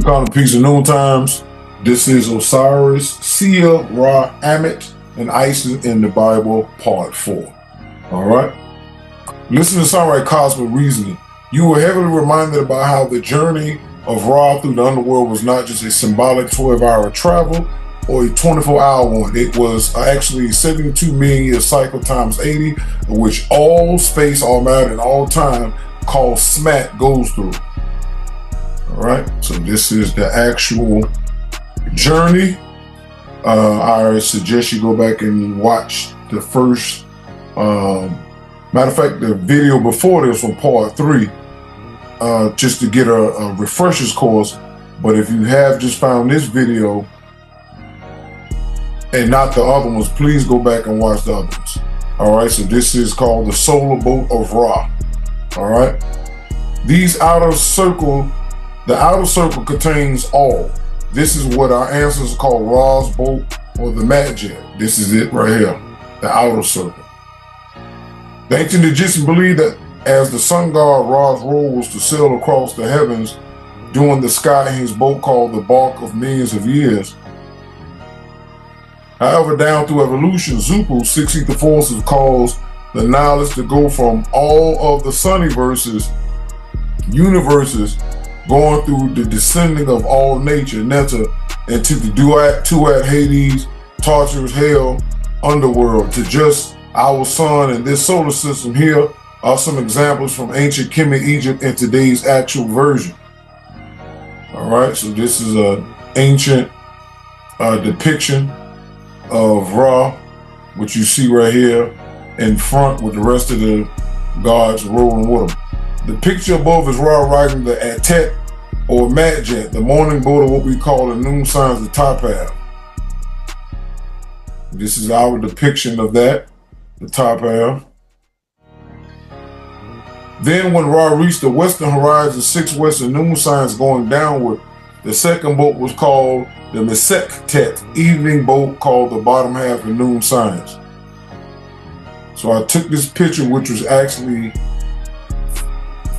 Count the Peace of Noon Times. This is Osiris, Sia, Ra, Amit, and Isis in the Bible, Part 4. All right? Listen to Sunrise Cosmic Reasoning. You were heavily reminded about how the journey of Ra through the underworld was not just a symbolic 12-hour travel or a 24-hour one. It was actually a 72 million year cycle times 80, of which all space, all matter, and all time called SMAT goes through. All right, so this is the actual journey. I suggest you go back and watch the first, matter of fact, the video before this from Part 3, just to get a refresher's course. But if you have just found this video and not the other ones, please go back and watch the other ones. All right, so this is called the Solar Boat of Ra. All right, the outer circle contains all. This is what our ancestors call Ra's boat or the Matjet. This is it right here, the outer circle. The ancient Egyptians believed that as the sun god, Ra's role was to sail across the heavens during the sky in his boat called the Bark of Millions of Years. However, down through evolution, Zupu, 6 ether forces, caused the knowledge to go from all of the sunniverses, universes, going through the descending of all nature, Netta, into the Tuat, Hades, torturous hell, underworld, to just our sun and this solar system. Here are some examples from ancient Kemet, Egypt, and today's actual version. All right, so this is an ancient depiction of Ra, which you see right here in front with the rest of the gods rolling with them. The picture above is Ra riding the Atet or Matjet, the morning boat, or what we call the noon signs, the top half. This is our depiction of that, the top half. Then when Ra reached the western horizon, 6 western noon signs going downward, the second boat was called the Mesektet, evening boat, called the bottom half of noon signs. So I took this picture, which was actually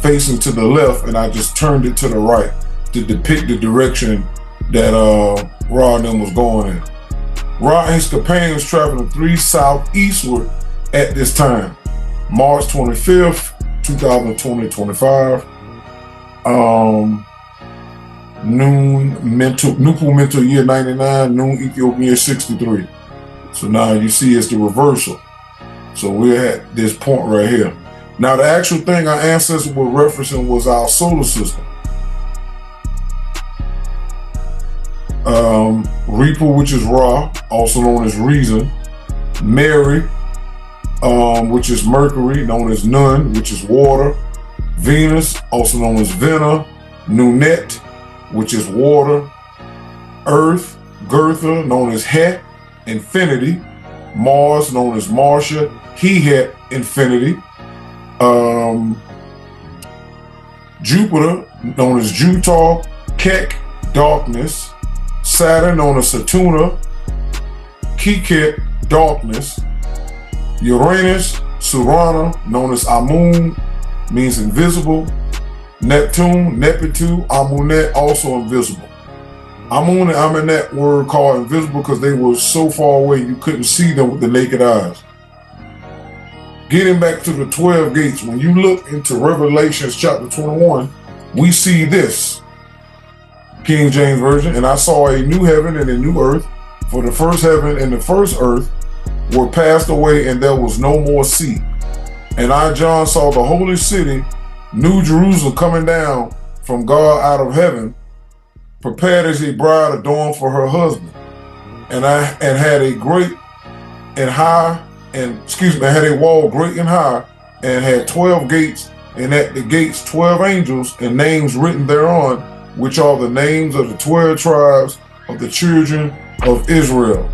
facing to the left, and I just turned it to the right to depict the direction that Ra and them was going in. Ra and his companions traveling 3 southeastward at this time. March 25th, 2020-25. Nupu mental year 99, noon Ethiopian year 63. So now you see it's the reversal. So we're at this point right here. Now the actual thing our ancestors were referencing was our solar system. Reaper, which is Ra, also known as Reason. Mary, which is Mercury, known as Nun, which is water. Venus, also known as Vena. Nunet, which is water. Earth, Gertha, known as Het, infinity. Mars, known as Martia. He-Het, infinity. Jupiter, known as Jutar. Kek, darkness. Saturn, known as Saturna. Keket, darkness. Uranus, Surana, known as Amun, means invisible. Neptune, Nepitu, Amunet, also invisible. Amun and Amenet were called invisible because they were so far away you couldn't see them with the naked eyes. Getting back to the 12 gates, when you look into Revelations chapter 21, we see this, King James Version, and I saw a new heaven and a new earth, for the first heaven and the first earth were passed away, and there was no more sea. And I, John, saw the holy city, New Jerusalem, coming down from God out of heaven, prepared as a bride adorned for her husband. And had a great and high, had a wall great and high, and had 12 gates, and at the gates 12 angels, and names written thereon, which are the names of the 12 tribes of the children of Israel.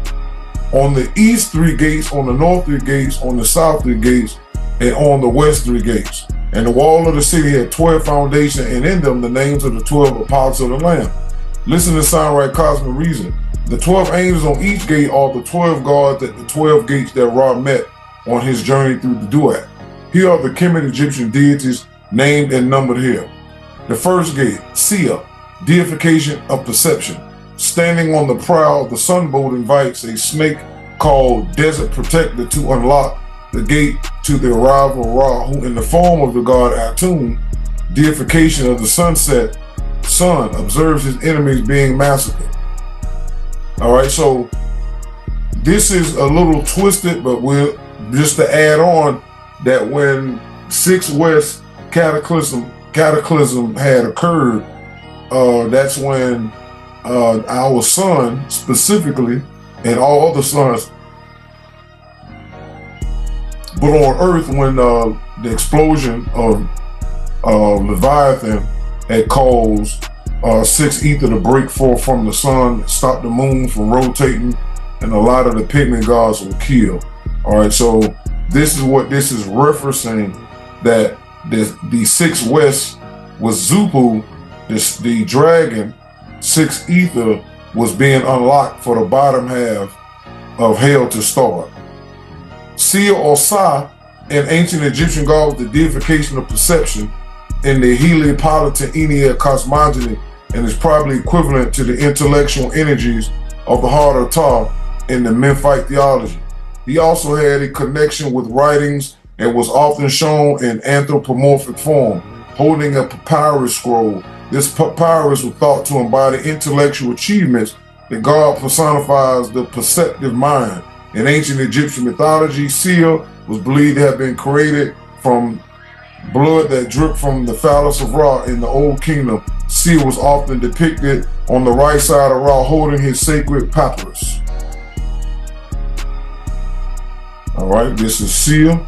On the east 3 gates, on the north 3 gates, on the south 3 gates, and on the west 3 gates. And the wall of the city had 12 foundations, and in them the names of the 12 apostles of the Lamb. Listen to sound right cosmic reason. The 12 angels on each gate are the 12 gods at the 12 gates that Ra met on his journey through the Duat. Here are the Kemet Egyptian deities named and numbered here. The first gate, Sia, Deification of perception. Standing on the prow of the sunboat invites a snake called Desert Protector to unlock the gate to the arrival of Ra, who in the form of the god Atun, deification of the sunset sun, observes his enemies being massacred. Alright, so this is a little twisted, but we'll just to add on that when 6 West cataclysm had occurred, that's when our sun specifically, and all other suns, but on Earth, when the explosion of Leviathan had caused 6 ether to break forth from the sun, stop the moon from rotating, and a lot of the pigment gods were killed. All right, so this is what this is referencing, that the 6 West was Zupu, the dragon. 6 ether was being unlocked for the bottom half of hell to start. Sia or Sa, an ancient Egyptian god with the deification of perception in the Heliopolitan Ennead cosmogony, and is probably equivalent to the intellectual energies of the heart of Ptah in the Memphite theology. He also had a connection with writings and was often shown in anthropomorphic form, holding a papyrus scroll. This papyrus was thought to embody intellectual achievements. The god personifies the perceptive mind. In ancient Egyptian mythology, Sia was believed to have been created from blood that dripped from the phallus of Ra. In the Old Kingdom, Sia was often depicted on the right side of Ra holding his sacred papyrus. All right, this is Sia.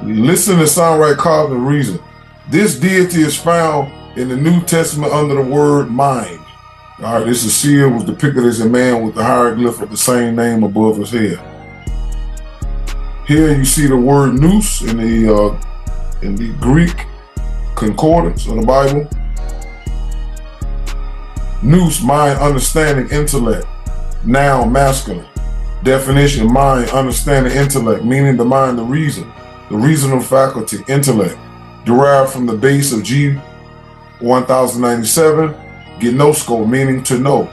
Listen to sound right, cosmic reason. This deity is found in the New Testament under the word mind. All right, this is Sia, was depicted as a man with the hieroglyph of the same name above his head. Here you see the word nous in the Greek concordance of the Bible. Nous, mind, understanding, intellect. Noun, masculine. Definition: mind, understanding, intellect, meaning the mind, the reasonable faculty, intellect, derived from the base of G 1097, gnosko, meaning to know.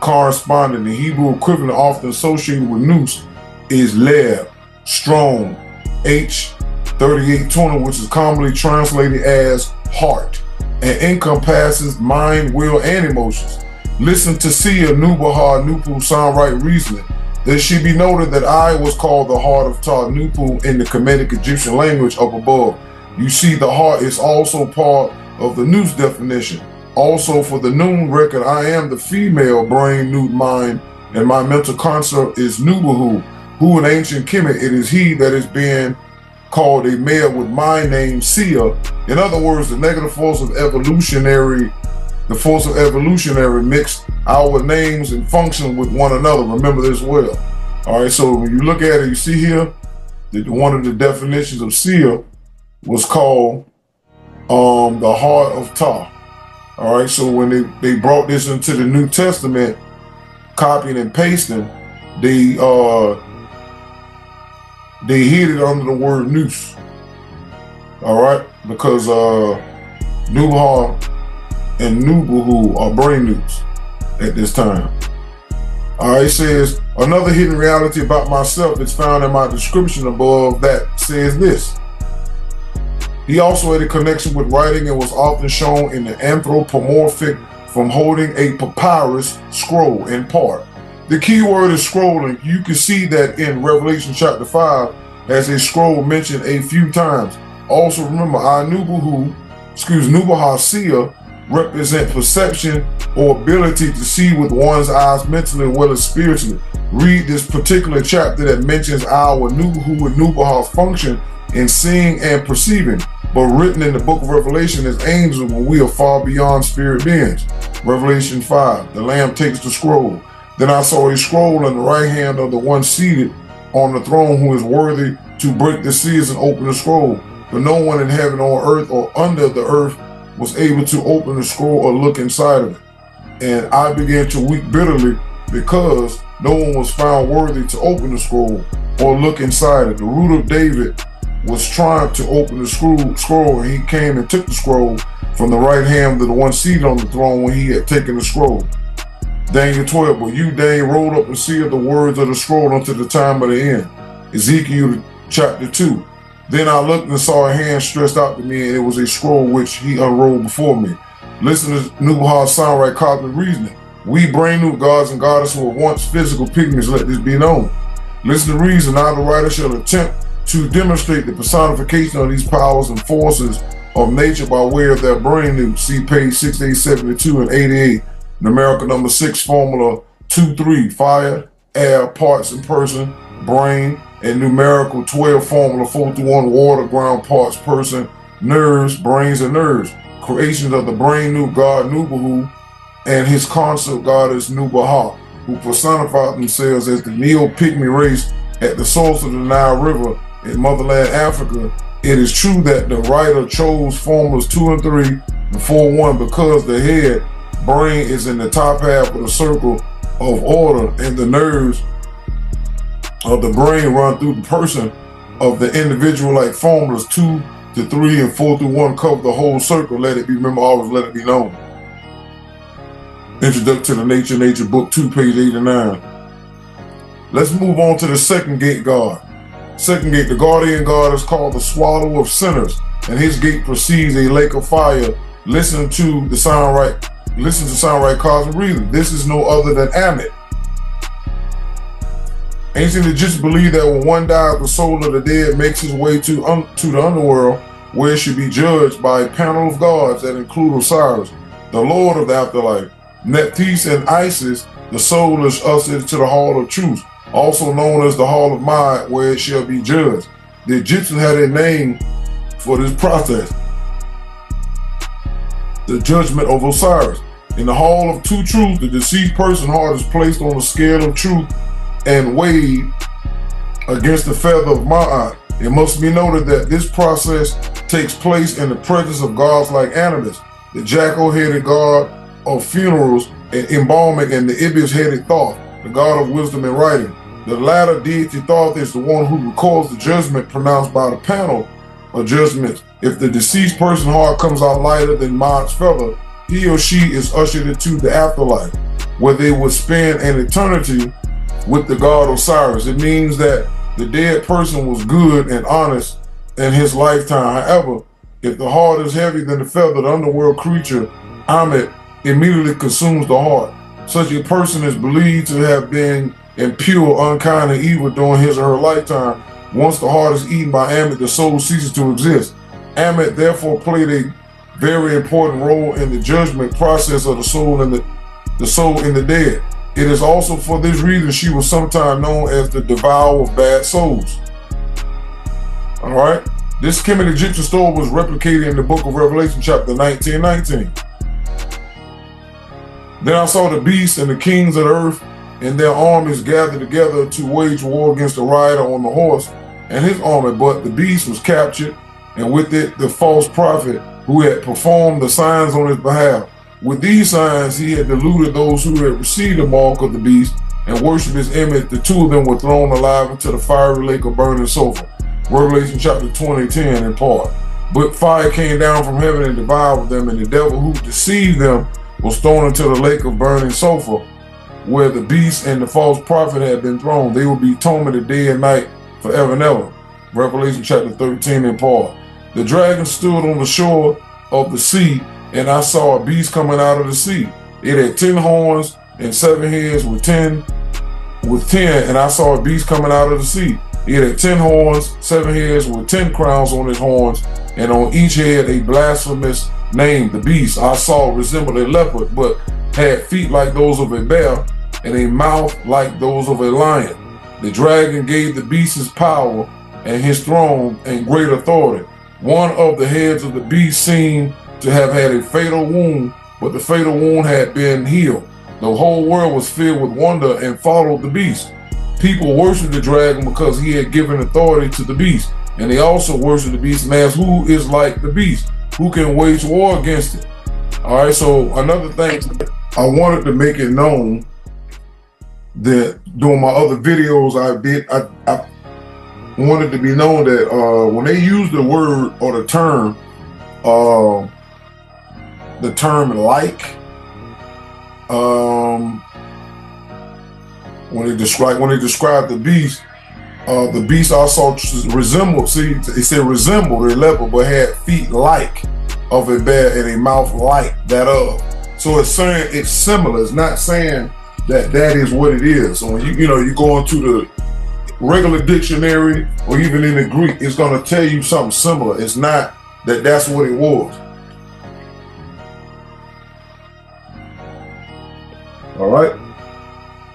Corresponding, the Hebrew equivalent often associated with nous is leb, strong, H 3820, which is commonly translated as heart, and encompasses mind, will, and emotions. Listen to Sia, Nubaha, Nupu, sound right reasoning. It should be noted that I was called the heart of Ptah Nupu in the Kemetic Egyptian language up above. You see, the heart is also part of the nous definition. Also, for the noon record, I am the female brain, newt mind, and my mental concept is Nubahu, who in ancient Kemet, it is he that is being called a male with my name Sia. In other words, the negative force of evolutionary mixed our names and function with one another. Remember this well. All right, so when you look at it, you see here that one of the definitions of Sia was called the heart of Ptah. All right, so when they brought this into the New Testament, copying and pasting, they hid it under the word nous. All right, because Nubaha and Nubahu are brain nous at this time. All right, it says, another hidden reality about myself is found in my description above that says this. He also had a connection with writing and was often shown in the anthropomorphic from holding a papyrus scroll in part. The key word is scrolling. You can see that in Revelation chapter 5 as a scroll mentioned a few times. Also remember, Nubaha Sia represent perception or ability to see with one's eyes mentally as well as spiritually. Read this particular chapter that mentions our Nubahu and Nubaha function in seeing and perceiving, but written in the book of Revelation as angels when we are far beyond spirit beings. Revelation 5, the Lamb takes the scroll. Then I saw a scroll in the right hand of the one seated on the throne who is worthy to break the seals and open the scroll. But no one in heaven or earth or under the earth was able to open the scroll or look inside of it. And I began to weep bitterly because no one was found worthy to open the scroll or look inside it. The root of David was trying to open the scroll, and he came and took the scroll from the right hand of the one seated on the throne when he had taken the scroll. Daniel 12, but you, Daniel, rolled up and sealed the words of the scroll until the time of the end. Ezekiel chapter 2. Then I looked and saw a hand stretched out to me, and it was a scroll which he unrolled before me. Listen to Nubaha's soundright cosmic reasoning. We brain new gods and goddesses who were once physical pygmies, let this be known. Listen to reason. Now the writer shall attempt to demonstrate the personification of these powers and forces of nature by way of their brain new. See page 6872 and 88. Numerical number 6, formula 2-3, fire, air, parts and person, brain, and numerical 12, formula 4-1, water, ground, parts, person, nerves, brains, and nerves. Creations of the brain new god Nubahu and his consort goddess Nubaha, who personified themselves as the Neo-Pygmy race at the source of the Nile River in motherland Africa. It is true that the writer chose formulas 2 and 3 and 4-1 because the head brain is in the top half of the circle of order, and the nerves of the brain run through the person of the individual, like formulas 2 to 3 and 4-1 cover the whole circle. Let it be, remember, always let it be known. Introduction to the Nature book 2, page 89. Let's move on to the second gate god. Second gate, the guardian god is called the swallow of sinners, and his gate precedes a lake of fire. Listen to soundright cosmic reason. This is no other than Ammit. Ancient Egyptians believed that when one dies, the soul of the dead makes its way to the underworld, where it should be judged by a panel of gods that include Osiris, the lord of the afterlife. Nephthys and Isis, the soul is ushered to the hall of truth, also known as the hall of mind, where it shall be judged. The Egyptians had a name for this process: the judgment of Osiris. In the hall of two truths, the deceased person's heart is placed on the scale of truth and weighed against the feather of Ma'at. It must be noted that this process takes place in the presence of gods like Anubis, the jackal-headed god of funerals and embalming, and the ibis-headed Thoth, the god of wisdom and writing. The latter deity Thoth is the one who records the judgment pronounced by the panel of judgments. If the deceased person's heart comes out lighter than Ma'at's feather, he or she is ushered into the afterlife, where they will spend an eternity with the god Osiris. It means that the dead person was good and honest in his lifetime. However, if the heart is heavier than the feather, the underworld creature Ammit immediately consumes the heart. Such a person is believed to have been impure, unkind, and evil during his or her lifetime. Once the heart is eaten by Ammit, the soul ceases to exist. Ammit therefore played a very important role in the judgment process of the soul in the dead. It is also for this reason she was sometimes known as the devourer of bad souls. Alright? This Kemet Egyptian story was replicated in the book of Revelation, chapter 19. Then I saw the beasts and the kings of the earth and their armies gathered together to wage war against the rider on the horse and his army. But the beast was captured, and with it the false prophet who had performed the signs on his behalf. With these signs he had deluded those who had received the mark of the beast and worshipped his image. The two of them were thrown alive into the fiery lake of burning sulfur. Revelation chapter 20:10 in part. But fire came down from heaven and devoured them, and the devil who deceived them was thrown into the lake of burning sulfur, where the beast and the false prophet had been thrown. They will be tormented day and night forever and ever. Revelation chapter 13 in part. The dragon stood on the shore of the sea, and I saw a beast coming out of the sea. It had 10 horns and 7 heads with 10, and I saw a beast coming out of the sea. It had 10 horns, 7 heads with 10 crowns on his horns, and on each head a blasphemous name. The beast I saw resembled a leopard, but had feet like those of a bear, and a mouth like those of a lion. The dragon gave the beast his power and his throne and great authority. One of the heads of the beast seemed to have had a fatal wound, but the fatal wound had been healed. The whole world was filled with wonder and followed the beast. People worshiped the dragon because he had given authority to the beast, and they also worshiped the beast and asked, who is like the beast? Who can wage war against it? All right, so another thing, I wanted to make it known that during my other videos wanted to be known that when they use the word or the term like, when they describe the beast also resembled. See, it said resembled a leopard, but had feet like of a bear and a mouth like that of. So it's saying it's similar. It's not saying that is what it is. So when you go into the regular dictionary or even in the Greek, it's going to tell you something similar. It's not that that's what it was. All right.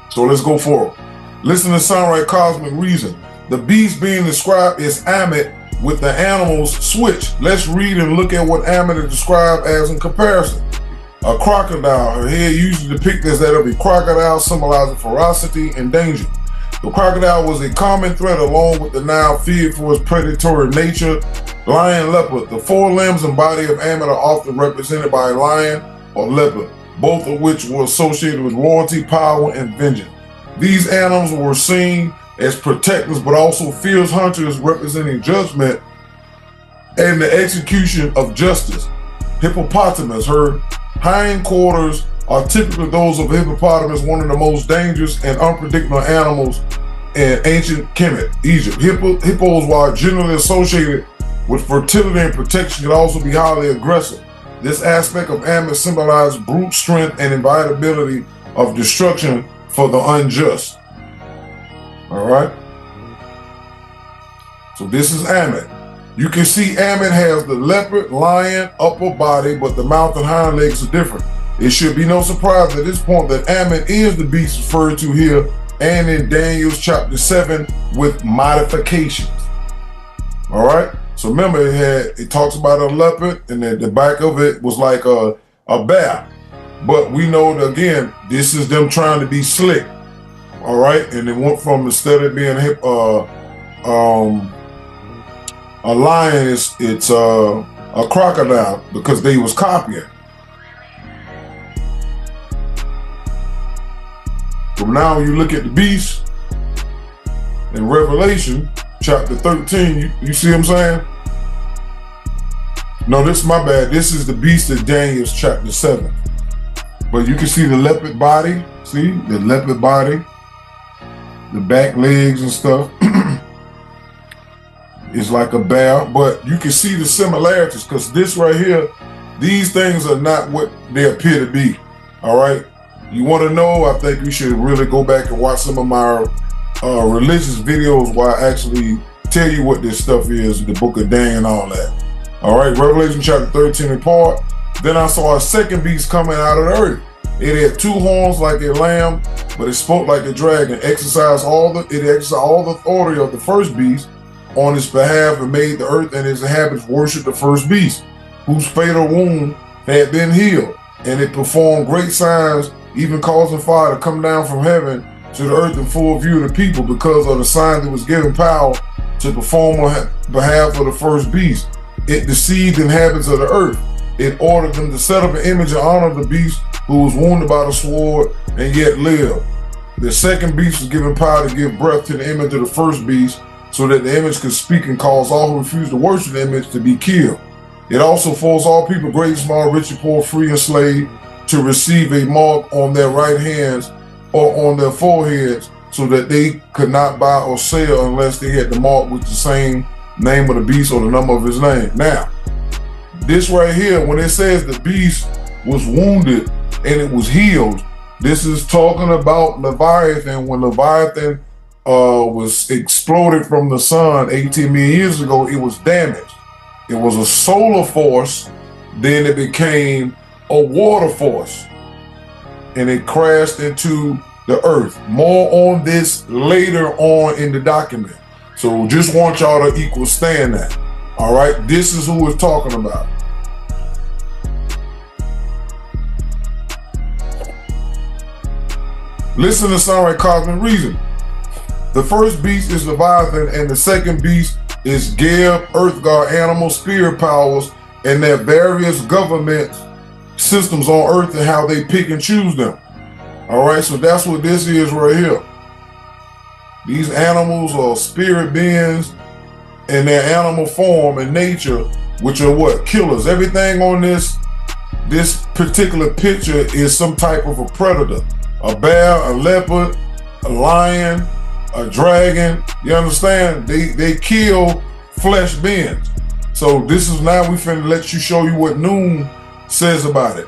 So let's go forward. Listen to Sunray Cosmic Reason. The beast being described is Ammit with the animals switch. Let's read and look at what Ammit is described as in comparison. A crocodile, her head usually depicted as that of a crocodile, symbolizing ferocity and danger. The crocodile was a common threat along with the Nile feared for its predatory nature. Lion, leopard. The forelimbs and body of Ammit are often represented by a lion or leopard, both of which were associated with royalty, power, and vengeance. These animals were seen as protectors, but also fierce hunters representing judgment and the execution of justice. Hippopotamus, her hindquarters are typically those of a hippopotamus, one of the most dangerous and unpredictable animals in ancient Kemet, Egypt. Hippos, while generally associated with fertility and protection, can also be highly aggressive. This aspect of Ammit symbolized brute strength and inevitability of destruction for the unjust. All right. So this is Ammit. You can see Ammit has the leopard, lion, upper body, but the mouth and hind legs are different. It should be no surprise at this point that Ammit is the beast referred to here and in Daniel chapter 7 with modifications. All right. So remember, it talks about a leopard, and then the back of it was like a bear. But we know that, again, this is them trying to be slick. All right. And it went from, instead of being a lion, it's a crocodile, because they was copying. So now when you look at the beast in Revelation chapter 13, you see what I'm saying? No, this is my bad. This is the beast of Daniel's chapter 7. But you can see the leopard body. See the leopard body, the back legs and stuff. It's like a bear, but you can see the similarities, because this right here, these things are not what they appear to be. All right. You want to know? I think you should really go back and watch some of my religious videos where I actually tell you what this stuff is, the book of Daniel and all that. All right, Revelation chapter 13 in part. Then I saw a second beast coming out of the earth. It had two horns like a lamb, but it spoke like a dragon. It exercised all the authority of the first beast on its behalf, and made the earth and its inhabitants worship the first beast, whose fatal wound had been healed. And it performed great signs, even causing fire to come down from heaven to the earth in full view of the people, because of the sign that was given power to perform on behalf of the first beast. It deceived the inhabitants of the earth. It ordered them to set up an image in honor of the beast who was wounded by the sword and yet lived. The second beast was given power to give breath to the image of the first beast, so that the image could speak and cause all who refuse to worship the image to be killed. It also forced all people, great and small, rich and poor, free and slave, to receive a mark on their right hands or on their foreheads, so that they could not buy or sell unless they had the mark with the same name of the beast or the number of his name. Now, this right here, when it says the beast was wounded and it was healed, this is talking about Leviathan. When Leviathan was exploded from the sun 18 million years ago, it was damaged. It was a solar force, then it became a water force, and it crashed into the earth. More on this later on in the document. So just want y'all to equal stand that. All right, this is who we're talking about. Listen to Sunray Cosmic Reason. The first beast is Leviathan, and the second beast is Geb, Earth God, animal spirit powers, and their various government systems on Earth and how they pick and choose them. All right, so that's what this is right here. These animals are spirit beings in their animal form and nature, which are what? Killers. Everything on this particular picture is some type of a predator. A bear, a leopard, a lion, a dragon. You understand? They kill flesh beings. So this is now we finna let you show you what Noon says about it.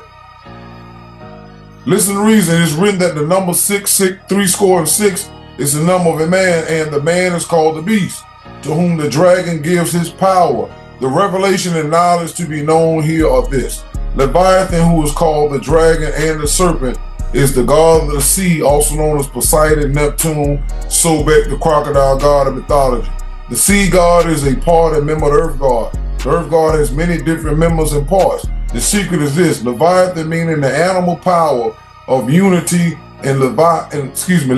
Listen to reason. It's written that the number 666 is the number of a man, and the man is called the beast, to whom the dragon gives his power. The revelation and knowledge to be known here are this: Leviathan, who is called the dragon and the serpent, is the god of the sea, also known as Poseidon, Neptune, Sobek, the crocodile god of mythology. The sea god is a part and member of the earth god. The earth god has many different members and parts. The secret is this: Leviathan, meaning the animal power of unity, and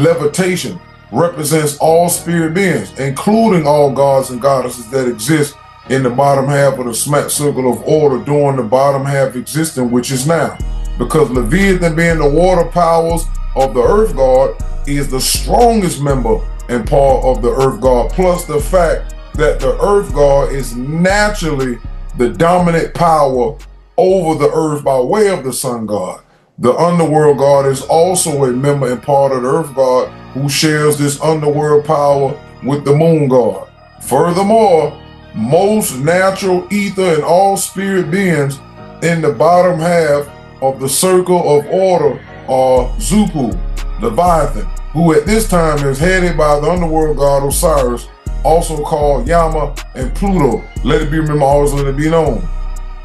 levitation, represents all spirit beings, including all gods and goddesses that exist in the bottom half of the smack circle of order during the bottom half existing, which is now. Because Leviathan, being the water powers of the earth god, is the strongest member and part of the earth god, plus the fact that the earth god is naturally the dominant power over the earth by way of the sun god. The underworld god is also a member and part of the earth god, who shares this underworld power with the moon god. Furthermore, most natural ether and all spirit beings in the bottom half of the circle of order are Zupu, Leviathan, who at this time is headed by the underworld god Osiris, also called Yama, and Pluto. Let it be remembered, always let it be known.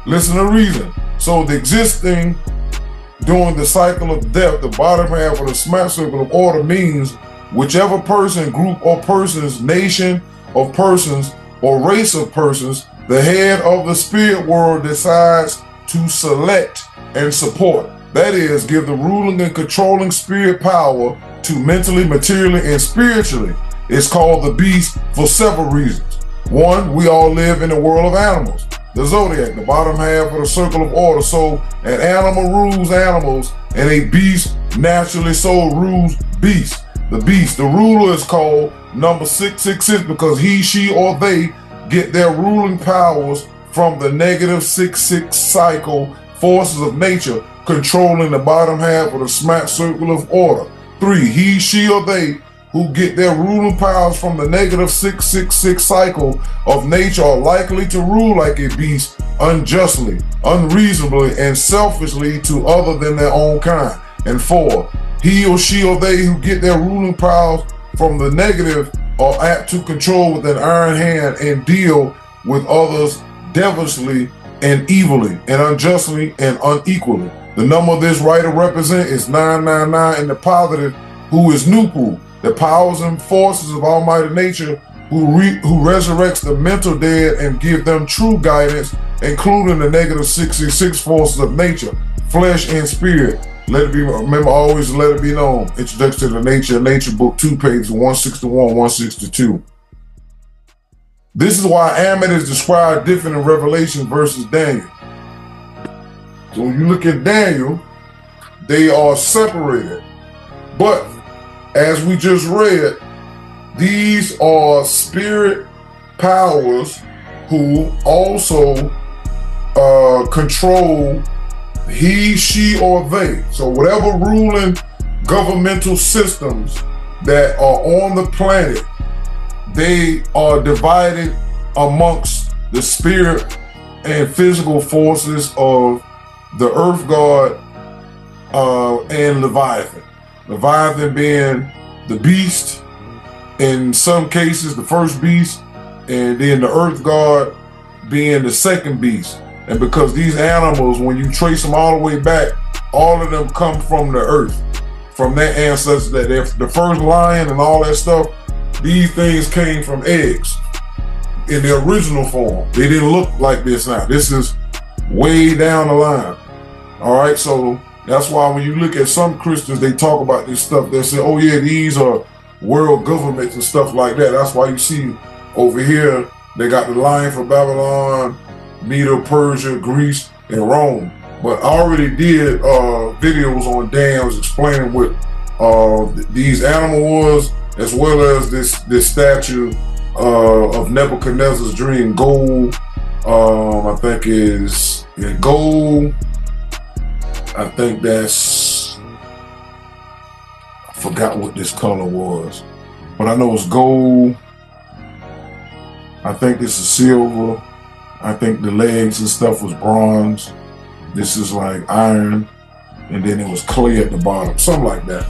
Listen to reason. So the existing during the cycle of death, the bottom half of the smack circle of order means whichever person, group or persons, nation of persons, or race of persons, the head of the spirit world decides to select and support. That is, give the ruling and controlling spirit power to mentally, materially, and spiritually. It's called the beast for several reasons. One, we all live in a world of animals. The zodiac, the bottom half of the circle of order. So an animal rules animals, and a beast naturally so rules beasts. The beast, the ruler, is called number 666 because he, she, or they get their ruling powers from the negative 66 cycle forces of nature controlling the bottom half of the smack circle of order. 3, he, she, or they who get their ruling powers from the negative 666 cycle of nature are likely to rule like a beast, unjustly, unreasonably, and selfishly to other than their own kind. And 4, he or she or they who get their ruling powers from the negative are apt to control with an iron hand and deal with others devilishly and evilly and unjustly and unequally. The number this writer represents is 999 in the positive, who is Nupu, the powers and forces of Almighty Nature, who resurrects the mental dead and give them true guidance, including the negative 666 forces of nature, flesh and spirit. Let it be, remember, always let it be known. Introduction to the Nature of Nature, Book 2, pages 161, 162. This is why Ammon is described different in Revelation versus Daniel. So when you look at Daniel, they are separated. But as we just read, these are spirit powers who also control he, she, or they. So whatever ruling governmental systems that are on the planet, they are divided amongst the spirit and physical forces of the earth god and Leviathan. Leviathan being the beast, in some cases the first beast, and then the earth god being the second beast. And because these animals, when you trace them all the way back, all of them come from the earth, from their ancestors. That the first lion and all that stuff, these things came from eggs in their original form. They didn't look like this now. This is way down the line. All right, so that's why when you look at some Christians, they talk about this stuff. They say, oh yeah, these are world governments and stuff like that. That's why you see over here, they got the lion for Babylon, Medo, Persia, Greece, and Rome. But I already did videos on dams explaining what these animals was, as well as this statue of Nebuchadnezzar's dream. Gold, I think is gold. I think that's, I forgot what this color was, but I know it's gold. I think this is silver. I think the legs and stuff was bronze. This is like iron, and then it was clay at the bottom, something like that.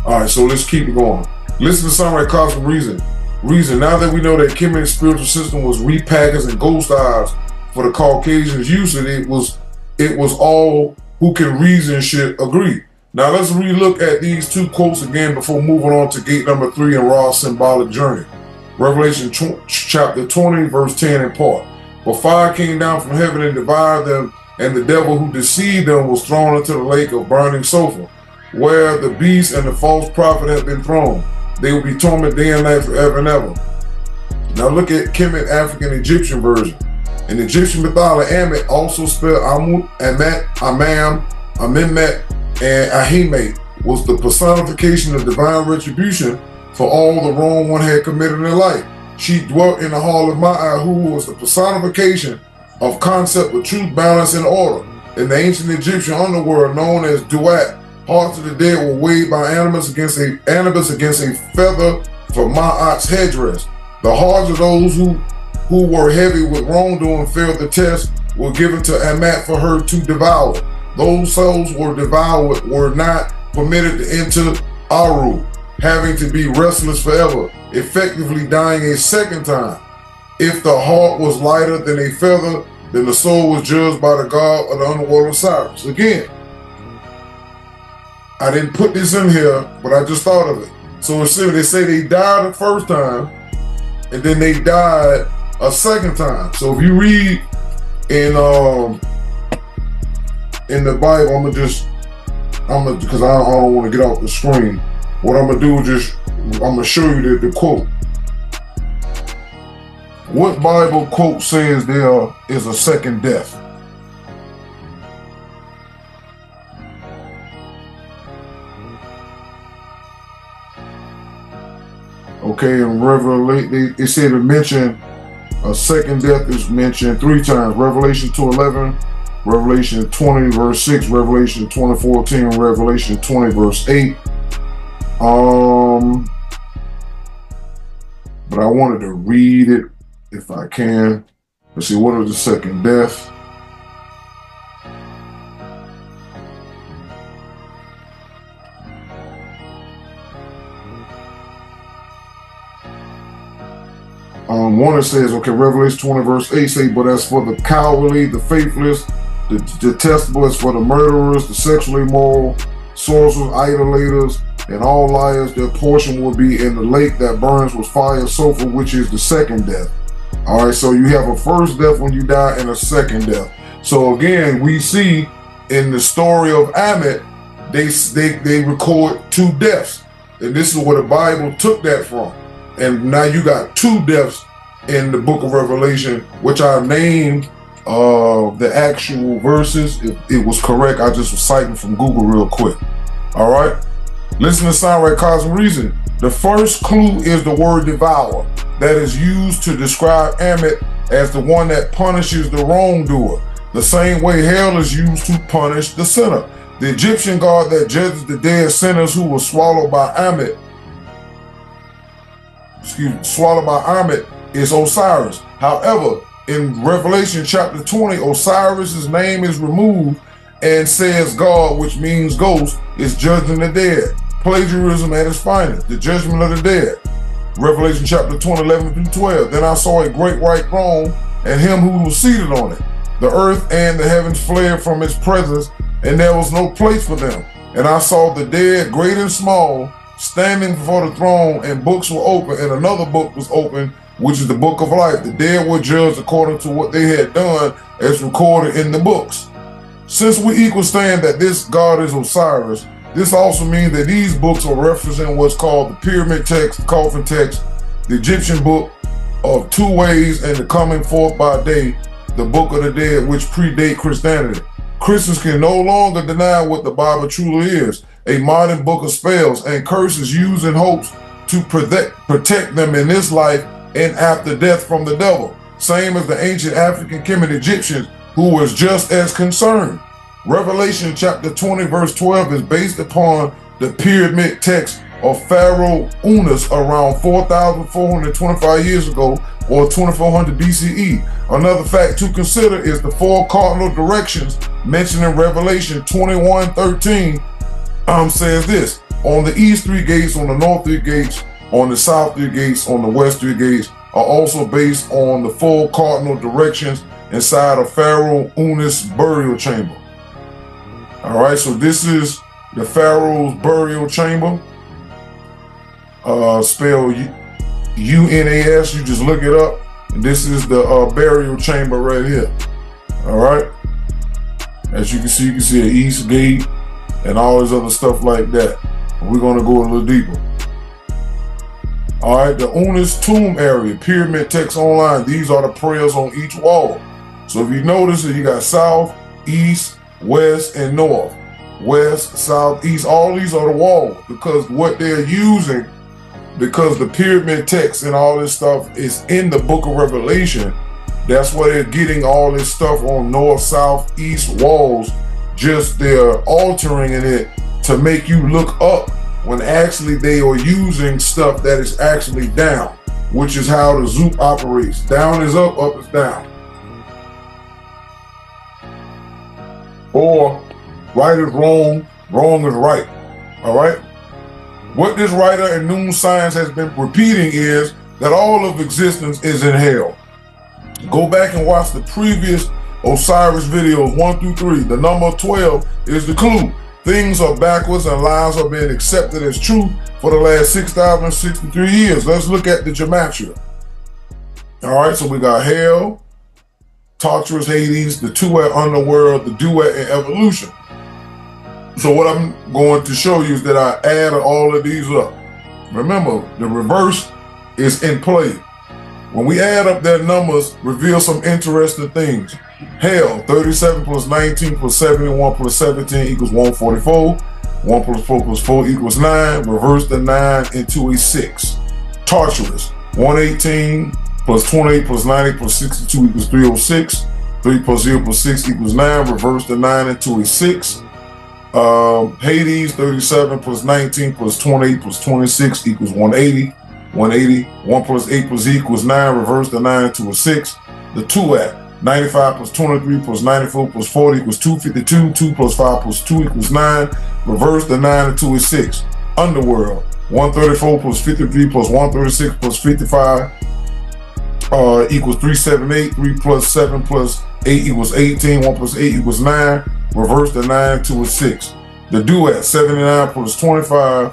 All right, so let's keep it going. Listen to Samurai Cosmic Reason. Now that we know that Kemet's spiritual system was repackaged in ghost eyes for the Caucasians' use, it was all who can reason should agree. Now let's relook at these two quotes again before moving on to gate number 3 in Ra's symbolic journey. Revelation chapter 20, verse 10 in part. For fire came down from heaven and devoured them, and the devil who deceived them was thrown into the lake of burning sulfur, where the beast and the false prophet have been thrown. They will be tormented day and night forever and ever. Now look at Kemet African Egyptian version. In Egyptian mythology, Amet, also spelled Amut, Amet, Amam, Amenmet, and Ahimet, was the personification of divine retribution for all the wrong one had committed in life. She dwelt in the hall of Ma'at, who was the personification of concept of truth, balance, and order. In the ancient Egyptian underworld known as Duat, hearts of the dead were weighed by Anubis against a feather for Ma'at's headdress. The hearts of those who were heavy with wrongdoing failed the test were given to Amat for her to devour. Those souls were devoured were not permitted to enter Aru, having to be restless forever, effectively dying a second time. If the heart was lighter than a feather, then the soul was judged by the god of the underworld Osiris. Again, I didn't put this in here, but I just thought of it. So they say they died the first time, and then they died a second time. So if you read in the Bible, because I don't want to get off the screen. What I'm gonna do is I'm gonna show you the quote. What Bible quote says there is a second death? Okay, in Revelation, it said to mention a second death is mentioned 3 times. Revelation 2:11, Revelation 20 verse 6, Revelation 20:14, Revelation 20 verse 8. But I wanted to read it if I can. Let's see, what is the second death? One it says, okay, Revelation 20 verse 8 say, but as for the cowardly, the faithless, the detestable, as for the murderers, the sexually immoral, sorcerers, idolaters, and all liars, their portion will be in the lake that burns with fire and sulfur, which is the second death. All right, so you have a first death when you die and a second death. So again, we see in the story of Ammit, they record 2 deaths. And this is where the Bible took that from. And now you got 2 deaths in the book of Revelation, which I named the actual verses. If it was correct, I just was citing from Google real quick. All right, listen to Samurai Cosmic Reason. The first clue is the word devour that is used to describe Ammit as the one that punishes the wrongdoer, the same way hell is used to punish the sinner. The Egyptian god that judges the dead sinners who were swallowed by Ammit is Osiris. However, in Revelation chapter 20, Osiris's name is removed and says God, which means ghost, is judging the dead. Plagiarism at its finest, the judgment of the dead. Revelation chapter 20, 11 through 12. Then I saw a great white throne and him who was seated on it. The earth and the heavens fled from its presence, and there was no place for them. And I saw the dead, great and small, standing before the throne, and books were open, and another book was open, which is the book of life. The dead were judged according to what they had done, as recorded in the books. Since we equal stand that this God is Osiris, this also means that these books are referencing what's called the pyramid text, the coffin text, the Egyptian book of 2 ways, and the coming forth by day, the book of the dead, which predate Christianity. Christians can no longer deny what the Bible truly is, a modern book of spells and curses used in hopes to protect them in this life and after death from the devil, same as the ancient African Kemet Egyptians, who was just as concerned. Revelation chapter 20 verse 12 is based upon the pyramid text of Pharaoh Unas around 4,425 years ago, or 2400 BCE. Another fact to consider is the four cardinal directions mentioned in Revelation 21:13 says this: on the east three gates, on the north three gates, on the south three gates, on the west three gates, are also based on the four cardinal directions inside of Pharaoh Unas' burial chamber. All right, so this is the Pharaoh's burial chamber. Spelled UNAS. You just look it up. And this is the burial chamber right here. All right. As you can see an east gate and all this other stuff like that. We're gonna go a little deeper. All right, the Unas tomb area, pyramid text online. These are the prayers on each wall. So if you notice that you got south, east, west, and north. West, south, east, all these are the walls, because what they're using, because the pyramid text and all this stuff is in the book of Revelation, that's why they're getting all this stuff on north, south, east walls. Just they're altering it to make you look up, when actually they are using stuff that is actually down, which is how the Zoop operates. Down is up, up is down. Or right is wrong, wrong is right. All right? What this writer in Noon Science has been repeating is that all of existence is in hell. Go back and watch the previous Osiris videos 1 through 3. The number 12 is the clue. Things are backwards and lies are being accepted as truth for the last 6,063 years. Let's look at the gematria. All right, so we got hell, Tartarus, Hades, the Tuat underworld, the Duat, and evolution. So what I'm going to show you is that I added all of these up. Remember, the reverse is in play. When we add up their numbers, reveal some interesting things. Hell, 37 plus 19 plus 71 plus 17 equals 144. 1 plus 4 plus 4 equals 9. Reverse the 9 into a 6. Tartarus, 118 plus 28 plus 90 plus 62 equals 306. 3 plus 0 plus 6 equals 9. Reverse the 9 into a 6. Hades, 37 plus 19 plus 28 plus 26 equals 180. 180. 1 plus 8 plus equals 9. Reverse the 9 into a 6. The Tuat, 95 plus 23 plus 94 plus 40 equals 252. 2 plus 5 plus 2 equals 9. Reverse the 9 into a 6. Underworld, 134 plus 53 plus 136 plus 55 equals 378. 3 plus 7 plus 8 equals 18. 1 plus 8 equals 9. Reverse the 9 to a 6. The Duat, 79 plus 25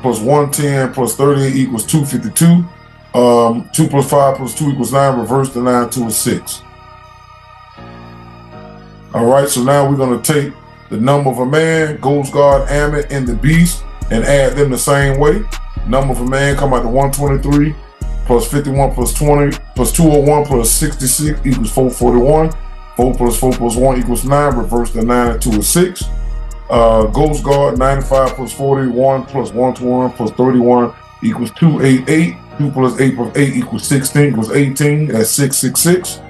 plus 110 plus 38 equals 252. 2 plus 5 plus 2 equals 9. Reverse the 9 to a 6. All right, so now we're going to take the number of a man, Ghost God, Ammon, and the beast, and add them the same way. Number of a man come out to 123 plus 51 plus 20 plus 201 plus 66 equals 441. 4 plus 1 equals 9. Reverse the 9 to a 6. Ghost God, 95 plus 41 plus 121 plus 31 equals 288. 2 plus 8 plus 8 equals 16 equals 18. That's 666.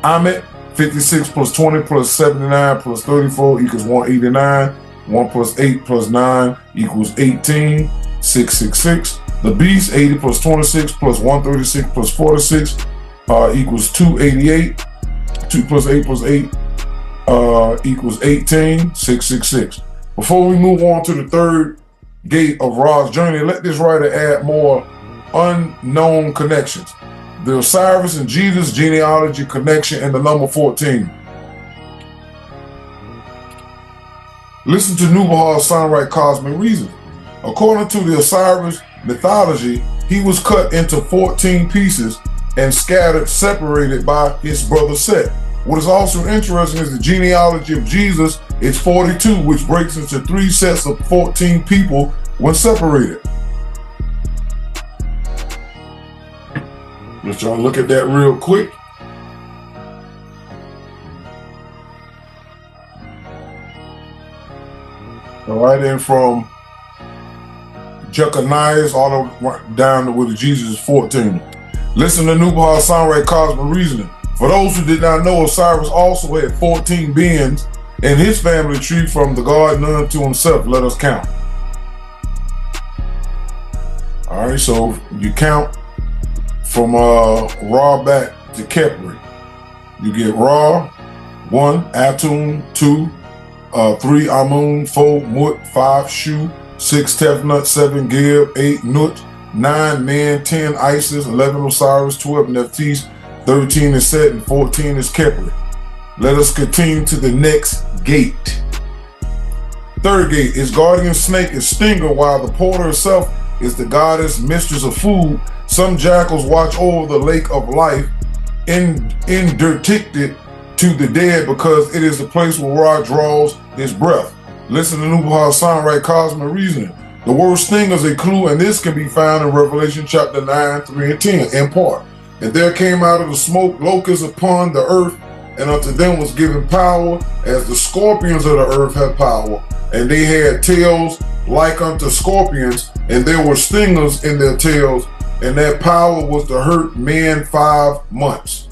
Amet, 56 plus 20 plus 79 plus 34 equals 189. 1 plus 8 plus 9 equals 18. 666. The beast, 80 plus 26 plus 136 plus 46 equals 288. 2 plus 8 plus 8 equals 18. 666. Before we move on to the third gate of Ra's journey, let this writer add more unknown connections. The Osiris and Jesus genealogy connection and the number 14. Listen to Nubahar's Sunright Cosmic Reason. According to the Osiris mythology, he was cut into 14 pieces and scattered, separated by his brother Set. What is also interesting is the genealogy of Jesus is 42, which breaks into 3 sets of 14 people when separated. Let's try to look at that real quick. All right, and from Jeconiah all the way down to where Jesus is 14. Listen to Nubaha Sanray Cosmic Reasoning. For those who did not know, Osiris also had 14 beings in his family tree from the God none to himself. Let us count. All right, so you count from Ra back to Kepri. You get Ra, 1, Atum, 2, 3, Amun, 4, Mut, 5, Shu, 6, Tefnut, 7, Gib, 8, Nut, 9, Man, 10, Isis, 11, Osiris, 12, Nephthys, 13 is Set, and 14 is Kepri. Let us continue to the next gate. Third gate is guardian snake is stinger, while the porter herself is the goddess mistress of food. Some jackals watch over the lake of life, interdicted to the dead, because it is the place where Ra draws his breath. Listen to Nubaha Sanray Cosmic Reasoning. The word stinger is a clue, and this can be found in Revelation chapter 9, 3, and 10 in part. And there came out of the smoke locusts upon the earth, and unto them was given power, as the scorpions of the earth have power. And they had tails like unto scorpions, and there were stingers in their tails, and that power was to hurt men 5 months.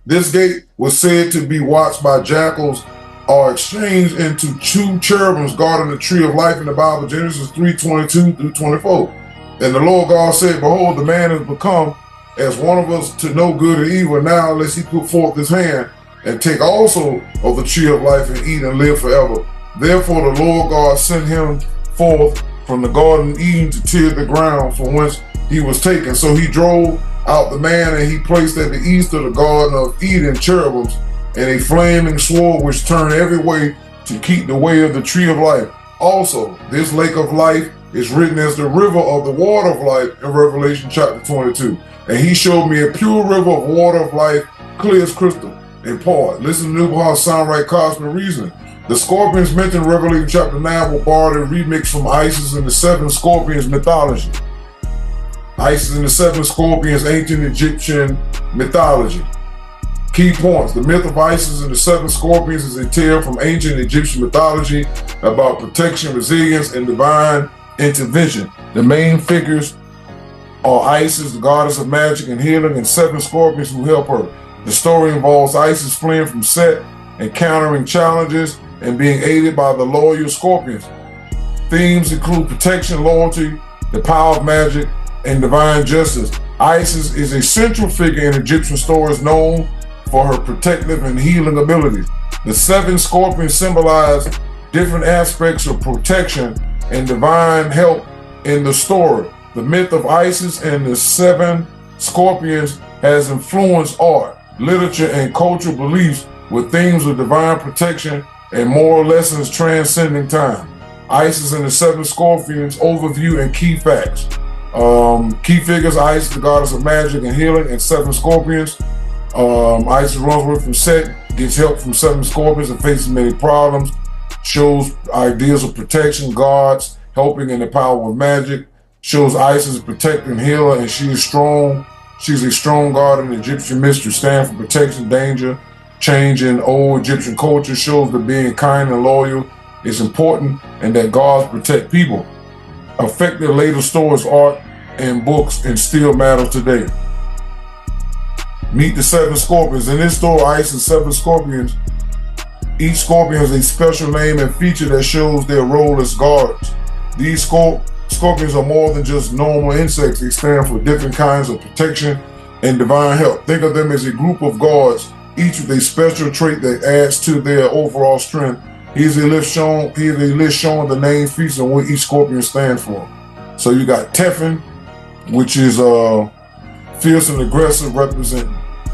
This gate was said to be watched by jackals, or exchanged into 2 cherubims guarding the tree of life in the Bible, Genesis 3:22 through 24. And the Lord God said, behold, the man has become as one of us to know good and evil. Now lest he put forth his hand and take also of the tree of life and eat and live forever. Therefore the Lord God sent him forth from the garden of Eden to till the ground from whence he was taken. So he drove out the man, and he placed at the east of the garden of Eden cherubims and a flaming sword which turned every way to keep the way of the tree of life. Also, this lake of life is written as the river of the water of life in Revelation chapter 22. And he showed me a pure river of water of life, clear as crystal, in part. Listen to Nubaha Sanray Cosmic Reasoning. The scorpions mentioned in Revelation chapter 9 were borrowed and remixed from Isis and the 7 scorpions mythology. Isis and the 7 scorpions, ancient Egyptian mythology. Key points. The myth of Isis and the 7 scorpions is a tale from ancient Egyptian mythology about protection, resilience, and divine intervention. The main figures are Isis, the goddess of magic and healing, and 7 scorpions who help her. The story involves Isis fleeing from Set, encountering challenges, and being aided by the loyal scorpions. Themes include protection, loyalty, the power of magic, and divine justice. Isis is a central figure in Egyptian stories, known for her protective and healing abilities. The 7 scorpions symbolize different aspects of protection and divine help in the story. The myth of Isis and the 7 scorpions has influenced art, literature, and cultural beliefs with themes of divine protection and moral lessons transcending time. Isis and the 7 scorpions overview and key facts. Key figures: Isis, the goddess of magic and healing, and 7 scorpions. Isis runs away from Set, gets help from 7 scorpions, and faces many problems. Shows ideas of protection, gods helping in the power of magic. Shows Isis protector and healer, and she is strong. She's a strong god in Egyptian mystery, stands for protection, danger, change in old Egyptian culture. Shows that being kind and loyal is important, and that gods protect people. Affected later stories, art, and books, and still matters today. Meet the 7 scorpions. In this story, Isis and 7 scorpions. Each scorpion has a special name and feature that shows their role as guards. These scorpions are more than just normal insects. They stand for different kinds of protection and divine help. Think of them as a group of guards, each with a special trait that adds to their overall strength. Here's a list showing the names, features, and what each scorpion stands for. So you got Tefn, which is fierce and aggressive, represent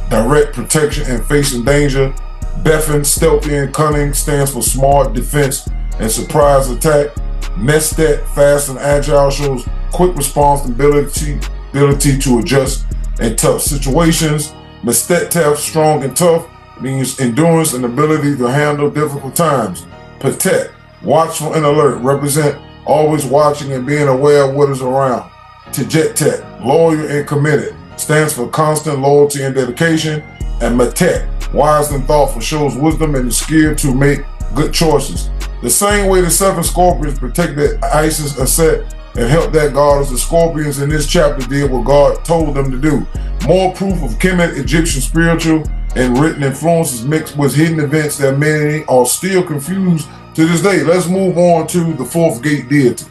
direct protection and facing danger. Befin, stealthy and cunning, stands for smart defense and surprise attack. Mestet, fast and agile, shows quick response and ability to adjust in tough situations. Mestet, strong and tough, means endurance and ability to handle difficult times. Patet, watchful and alert, represent always watching and being aware of what is around. Tejet, loyal and committed, stands for constant loyalty and dedication. And Matet, wise and thoughtful, shows wisdom and the skill to make good choices. The same way the 7 scorpions protected Isis and Set and helped that goddess. The scorpions in this chapter did what God told them to do. More proof of Kemet Egyptian spiritual and written influences mixed with hidden events that many are still confused to this day. Let's move on to the fourth gate deity.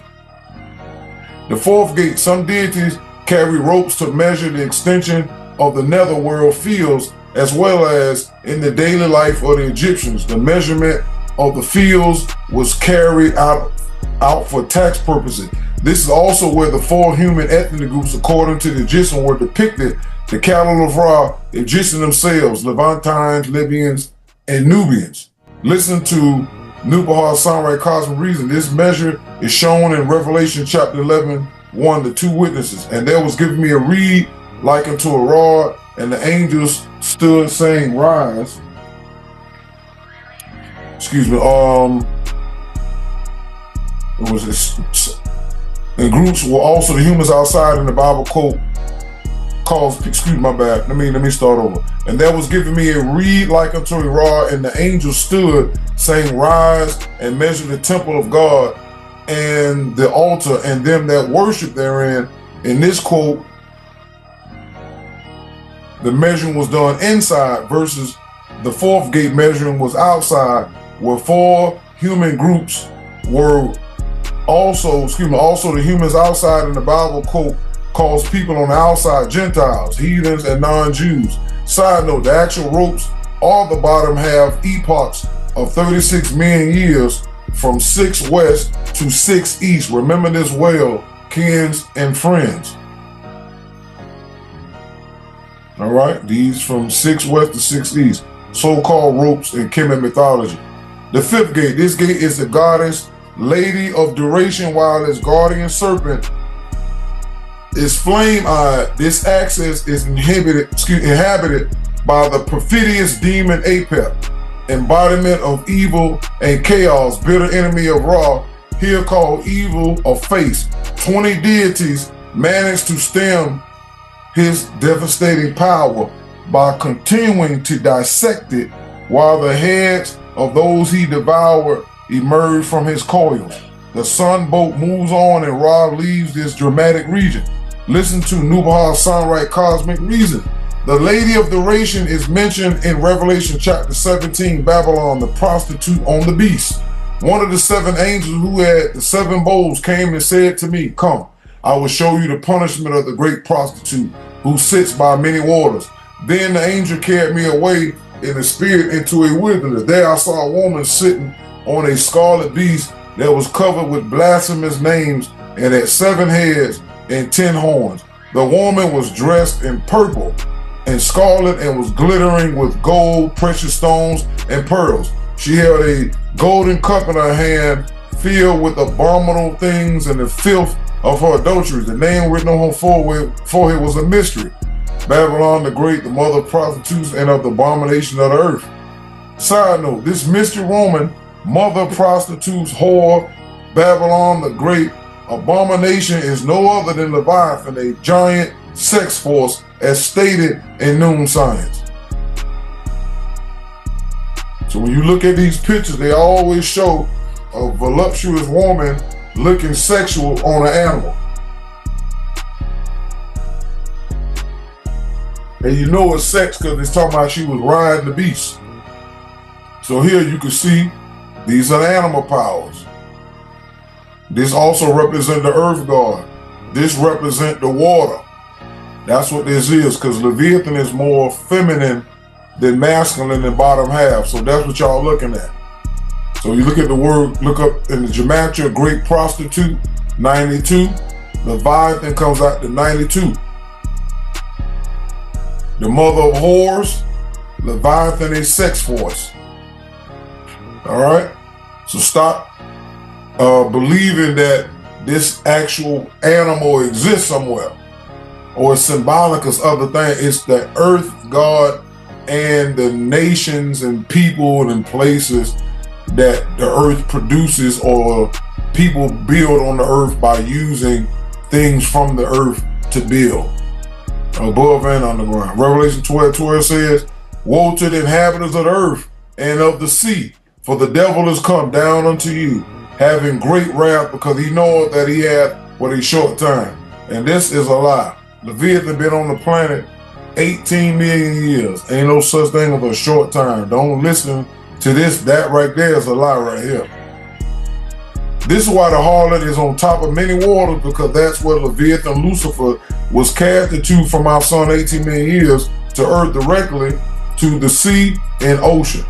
The fourth gate, some deities carry ropes to measure the extension of the netherworld fields, as well as in the daily life of the Egyptians. The measurement of the fields was carried out for tax purposes. This is also where the four human ethnic groups, according to the Egyptian, were depicted: the cattle of Ra, Egyptians themselves, Levantines, Libyans, and Nubians. Listen to Nubahar's Sunrise Cosmic Reason. This measure is shown in Revelation chapter 11, 1, the two witnesses. And there was given me a reed like unto a rod, and the angels stood saying, rise. Excuse me. It was this. And groups were also the humans outside in the Bible quote calls, excuse my bad. Let me start over. And there was given me a reed like unto a rod, and the angel stood, saying, rise and measure the temple of God and the altar and them that worship therein. In this quote, the measuring was done inside versus the fourth gate measuring was outside, where four human groups were also the humans outside in the Bible quote calls people on the outside Gentiles, heathens, and non-Jews. Side note, the actual ropes on the bottom have epochs of 36 million years from 6 west to 6 east. Remember this well, kins and friends. All right, these from 6 west to 6 east, so-called ropes in Kemet mythology. The fifth gate, this gate is the goddess Lady of Duration, while its guardian serpent is flame-eyed. This access is inhabited by the perfidious demon Apep, embodiment of evil and chaos, bitter enemy of Ra, here called evil of face. 20 deities managed to stem his devastating power by continuing to dissect it, while the heads of those he devoured emerge from his coils. The sun boat moves on and Ra leaves this dramatic region. Listen to Nubahar's Sunrise Cosmic Reason. The Lady of Duration is mentioned in Revelation chapter 17, Babylon, the prostitute on the beast. One of the 7 angels who had the 7 bowls came and said to me, come, I will show you the punishment of the great prostitute who sits by many waters. Then the angel carried me away in the spirit into a wilderness. There I saw a woman sitting on a scarlet beast that was covered with blasphemous names and had 7 heads and 10 horns. The woman was dressed in purple and scarlet and was glittering with gold, precious stones, and pearls. She held a golden cup in her hand filled with abominable things and the filth of her adulteries. The name written on her forehead was a mystery. Babylon the Great, the mother of prostitutes and of the abomination of the earth. Side note, this mystery woman, mother of prostitutes, whore, Babylon the Great, abomination is no other than Leviathan, a giant sex force as stated in Noon Science. So when you look at these pictures, they always show a voluptuous woman looking sexual on an animal. And you know it's sex because it's talking about she was riding the beast. So here you can see these are animal powers. This also represents the earth god. This represents the water. That's what this is, because Leviathan is more feminine than masculine in bottom half. So that's what y'all looking at. So you look at the word, look up in the gematria, great prostitute, 92. Leviathan comes out to 92. The mother of whores, Leviathan is sex force. All right? So stop believing that this actual animal exists somewhere or is symbolic of other things. It's the earth god and the nations and people and places that the earth produces or people build on the earth by using things from the earth to build, above and underground. Revelation 12:12 says, woe to the inhabitants of the earth and of the sea, for the devil is come down unto you, having great wrath, because he knoweth that he hath for a short time. And this is a lie. Leviathan been on the planet 18 million years. Ain't no such thing as a short time. Don't listen to this. That right there is a lie right here. This is why the harlot is on top of many waters, because that's where Leviathan Lucifer was casted to from our sun 18 million years to earth directly to the sea and ocean.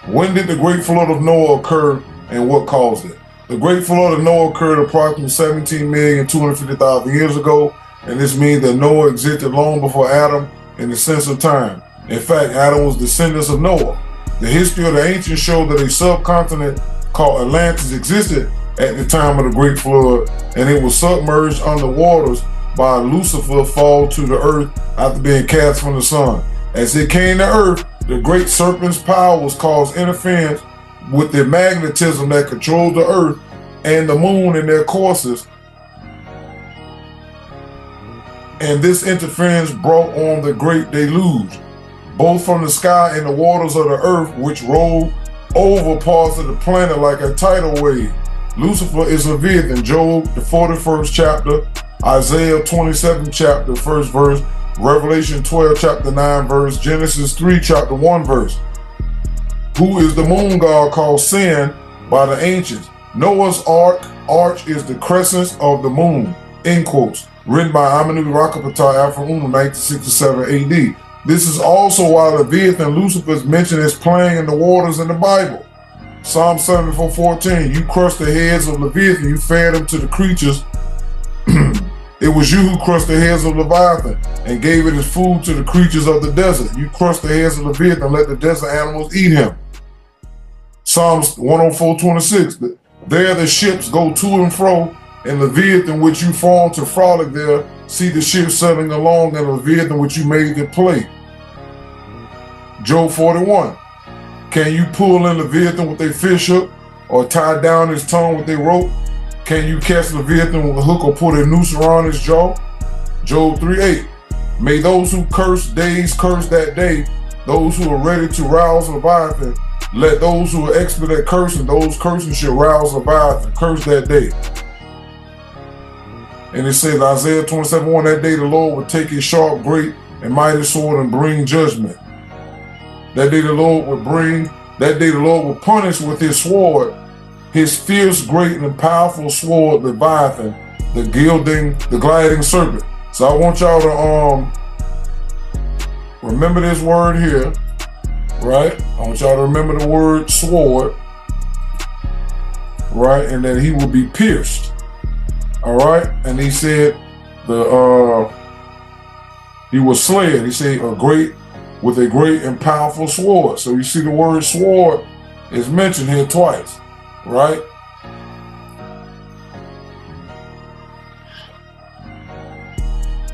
When did the Great Flood of Noah occur and what caused it? The Great Flood of Noah occurred approximately 17,250,000 years ago, and this means that Noah existed long before Adam in the sense of time. In fact, Adam was descendants of Noah. The history of the ancients show that a subcontinent called Atlantis existed at the time of the Great Flood, and it was submerged under waters by Lucifer fall to the earth after being cast from the sun. As it came to earth, the great serpent's power was caused interference with the magnetism that controls the earth and the moon in their courses. And this interference brought on the great deluge, both from the sky and the waters of the earth, which rolled over parts of the planet like a tidal wave. Lucifer is Leviathan, Job, the 41st chapter, Isaiah 27 chapter, 1st verse, Revelation 12 chapter 9 verse, Genesis 3 chapter 1 verse. Who is the moon god called Sin by the ancients. Noah's arch is the crescent of the moon, end quotes, written by Amenhotep Rakapata Alpha 1967 AD. This is also why Leviathan Lucifer is mentioned as playing in the waters in the Bible. Psalm 74:14, you crushed the heads of Leviathan, you fed them to the creatures. It was you who crushed the heads of Leviathan and gave it as food to the creatures of the desert. You crushed the heads of Leviathan and let the desert animals eat him. Psalms 104:26, there the ships go to and fro, and Leviathan which you formed to frolic there, see the ships sailing along, and Leviathan which you made to play. Job 41, can you pull in Leviathan with a fish hook, or tie down his tongue with a rope? Can you catch Leviathan with a hook or put a noose around his jaw? Job 3:8, may those who curse days curse that day, those who are ready to rouse Leviathan. Let those who are expert at cursing, those cursing should rouse Leviathan, curse that day. And it says, Isaiah 27:1, that day the Lord will take his sharp, great, and mighty sword and bring judgment. That day the Lord will punish with his sword, his fierce, great, and powerful sword, Leviathan, the gliding serpent. So I want y'all to remember this word here, right? I want y'all to remember the word sword, right? And that he will be pierced. All right, and he said he was slain. He said with a great and powerful sword. So you see the word sword is mentioned here twice, right?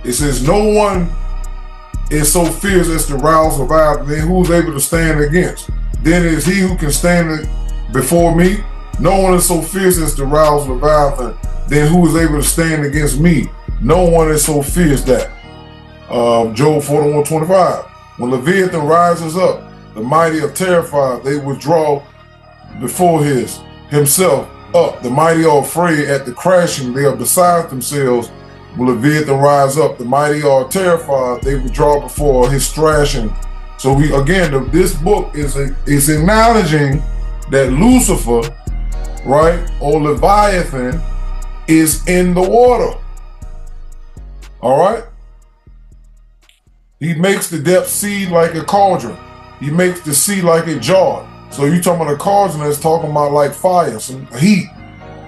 It says no one is so fierce as to rouse Leviathan, then who's able to stand against? Then it is he who can stand before me. No one is so fierce as to rouse Leviathan, then who is able to stand against me? No one is so fierce that. Job 41:25. When Leviathan rises up, the mighty are terrified. They withdraw before himself up. The mighty are afraid at the crashing. They are beside themselves. When Leviathan rise up, the mighty are terrified. They withdraw before his thrashing. So this book is acknowledging that Lucifer, right, or Leviathan, is in the water. All right? He makes the depth seethe like a cauldron. He makes the sea like a jar. So you talking about a cauldron that's talking about like fire, some heat.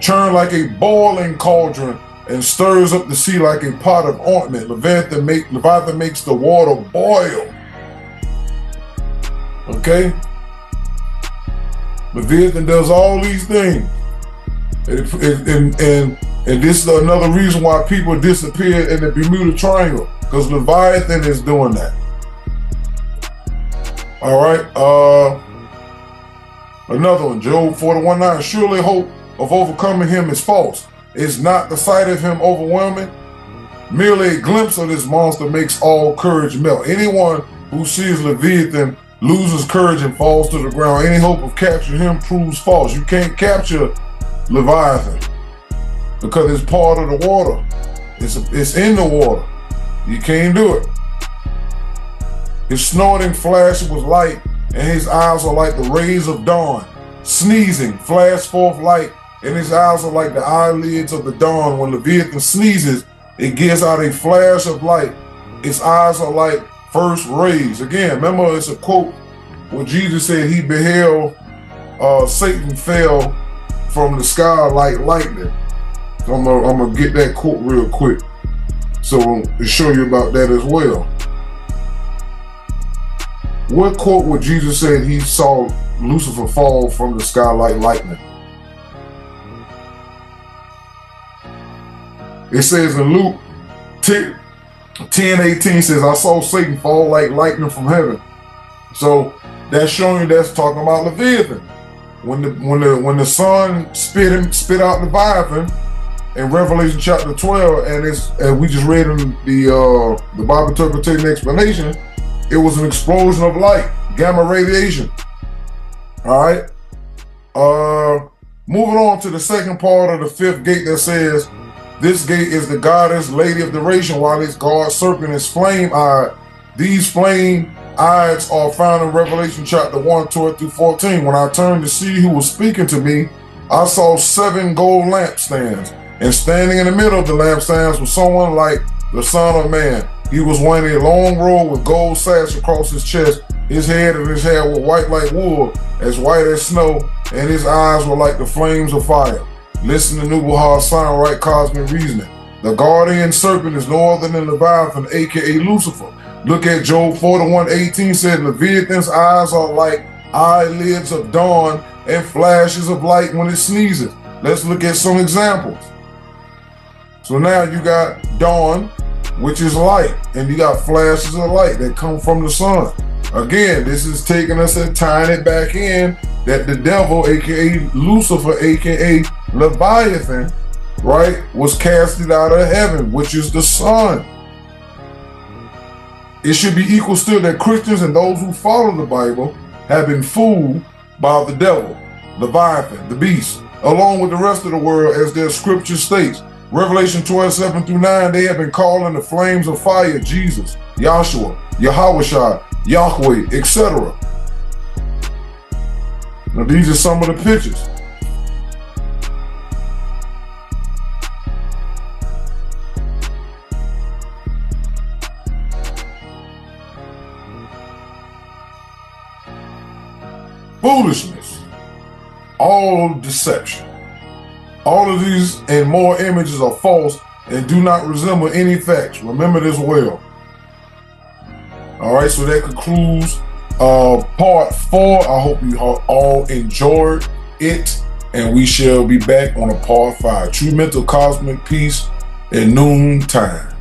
Churn like a boiling cauldron and stirs up the sea like a pot of ointment. Leviathan makes the water boil. Okay? Leviathan does all these things. And this is another reason why people disappeared in the Bermuda Triangle, because Leviathan is doing that. All right. Another one, Job 41:9. Surely hope of overcoming him is false. Is not the sight of him overwhelming? Merely a glimpse of this monster makes all courage melt. Anyone who sees Leviathan loses courage and falls to the ground. Any hope of capturing him proves false. You can't capture Leviathan because it's part of the water. It's in the water. You can't do it. His snorting flash was light, and his eyes are like the rays of dawn. Sneezing, flash forth light, and his eyes are like the eyelids of the dawn. When Leviathan sneezes, it gives out a flash of light. Its eyes are like first rays. Again, remember, it's a quote where Jesus said he beheld Satan fell from the sky like lightning. So I'm gonna get that quote real quick, so to show you about that as well. What quote would Jesus say he saw Lucifer fall from the sky like lightning? It says in Luke 10:18 says, I saw Satan fall like lightning from heaven. So that's showing you that's talking about Leviathan. When the sun spit out Leviathan in Revelation chapter 12, and we just read in the Bible interpretation explanation, it was an explosion of light, gamma radiation. All right. Moving on to the second part of the fifth gate that says, this gate is the goddess, lady of duration, while its guard serpent is flame-eyed. These flame-eyes are found in Revelation chapter 1, 12 through 14. When I turned to see who was speaking to me, I saw 7 gold lampstands, and standing in the middle of the lampstands was someone like the Son of Man. He was wearing a long robe with gold sash across his chest. His head and his hair were white like wool, as white as snow, and his eyes were like the flames of fire. Listen to Nubal sound right cosmic reasoning. The guardian serpent is no other than Leviathan, aka Lucifer. Look at Job 41:18 said, Leviathan's eyes are like eyelids of dawn and flashes of light when it sneezes. Let's look at some examples. So now you got dawn, which is light, and you got flashes of light that come from the sun. Again, this is taking us and tying it back in that the devil, aka Lucifer, aka Leviathan, right, was casted out of heaven, which is the sun. It should be equal still that Christians and those who follow the Bible have been fooled by the devil, Leviathan, the beast, along with the rest of the world, as their scripture states. Revelation 12:7 through 9, they have been calling the flames of fire Jesus, Yahshua, Yahweh, Yahweh, etc. Now these are some of the pictures. Foolishness, all deception. All of these and more images are false and do not resemble any facts. Remember this well. All right, so that concludes part 4. I hope you all enjoyed it, and we shall be back on a part 5. True mental cosmic peace at noon time.